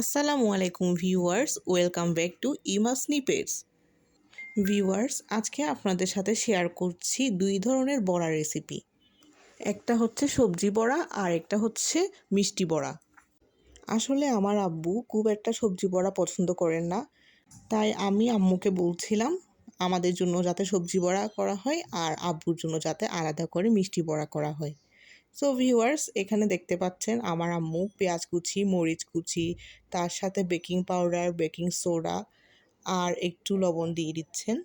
আসসালামু আলাইকুম viewers, welcome back to ইমা স্নিপেটস। ভিউয়ার্স, আজকে আপনাদের সাথে শেয়ার করছি দুই ধরনের বড়া রেসিপি। একটা হচ্ছে সবজি বড়া আর একটা হচ্ছে মিষ্টি বড়া। আসলে আমার আব্বু খুব একটা সবজি বড়া পছন্দ করেন না, তাই আমি আম্মুকে বলছিলাম আমাদের জন্য যাতে সবজি বড়া করা হয় আর আব্বুর জন্য যাতে আলাদা করে মিষ্টি বড়া করা হয়। সো ভিউয়ার্স, এখানে দেখতে পাচ্ছেন আমার আম্মু পেঁয়াজ কুচি, মরিচ কুচি, তার সাথে বেকিং পাউডার, বেকিং সোডা আর একটু লবণ দিয়ে দিচ্ছেন।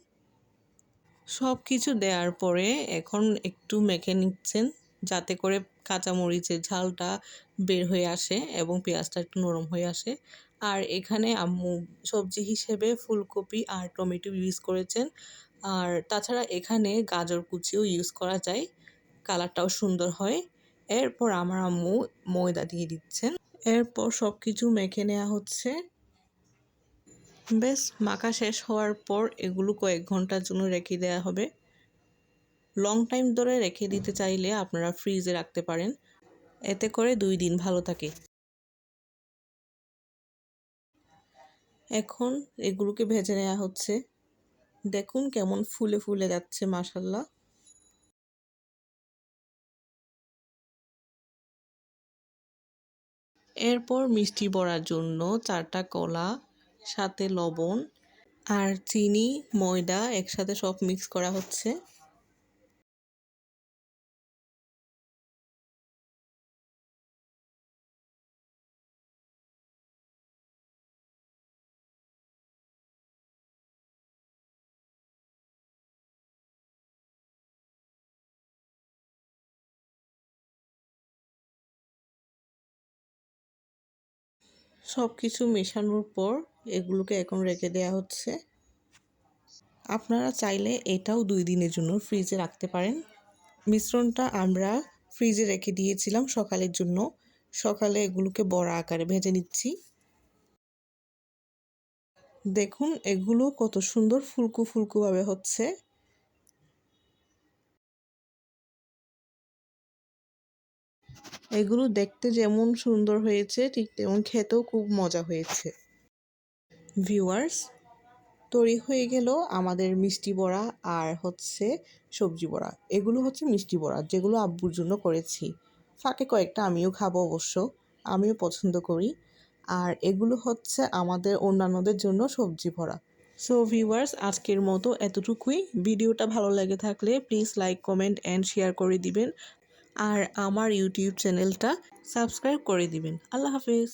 সব কিছু দেওয়ার পরে এখন একটু মেখে নিচ্ছেন যাতে করে কাঁচামরিচের ঝালটা বের হয়ে আসে এবং পেঁয়াজটা একটু নরম হয়ে আসে। আর এখানে আম্মু সবজি হিসেবে ফুলকপি আর টমেটো ইউজ করেছেন। আর তাছাড়া এখানে গাজর কুচিও ইউজ করা যায়, কালারটাও সুন্দর হয়। এরপর আমার আম্মু ময়দা দিয়ে দিচ্ছেন। এরপর সব কিছু মেখে নেওয়া হচ্ছে। বেশ মাখা শেষ হওয়ার পর এগুলো কয়েক ঘন্টার জন্য রেখে দেওয়া হবে। লং টাইম ধরে রেখে দিতে চাইলে আপনারা ফ্রিজে রাখতে পারেন, এতে করে 2 দিন ভালো থাকে। এখন এগুলোকে ভেজে নেওয়া হচ্ছে। দেখুন কেমন ফুলে ফুলে যাচ্ছে, মাশাল্লাহ। এরপর মিষ্টি বড়ার জন্য 4টা কলা, সাথে লবণ আর চিনি, ময়দা একসাথে সব মিক্স করা হচ্ছে। সব কিছু মেশানোর পর এগুলোকে এখন রেখে দেওয়া হচ্ছে। আপনারা চাইলে এটাও 2 দিনের জন্য ফ্রিজে রাখতে পারেন। মিশ্রণটা আমরা ফ্রিজে রেখে দিয়েছিলাম সকালের জন্য। সকালে এগুলোকে বড়া আকারে ভেজে নিচ্ছি। দেখুন এগুলো কত সুন্দর ফুলকো ফুলকোভাবে হচ্ছে। এগুলো দেখতে যেমন সুন্দর হয়েছে ঠিক তেমন খেতেও খুব মজা হয়েছে। ভিউয়ার্স, তৈরি হয়ে গেল আমাদের মিষ্টি বড়া আর হচ্ছে সবজি বড়া। এগুলো হচ্ছে মিষ্টি বড়া যেগুলো আব্বুর জন্য করেছি। ফাঁকে কয়েকটা আমিও খাবো অবশ্য, আমিও পছন্দ করি। আর এগুলো হচ্ছে আমাদের অন্যান্যদের জন্য সবজি বড়া। সো ভিউয়ার্স, আজকের মতো এতটুকুই। ভিডিওটা ভালো লেগে থাকলে please like, comment and share করে দিবেন। আর আমার ইউটিউব চ্যানেলটা সাবস্ক্রাইব করে দিবেন। আল্লাহ হাফেজ।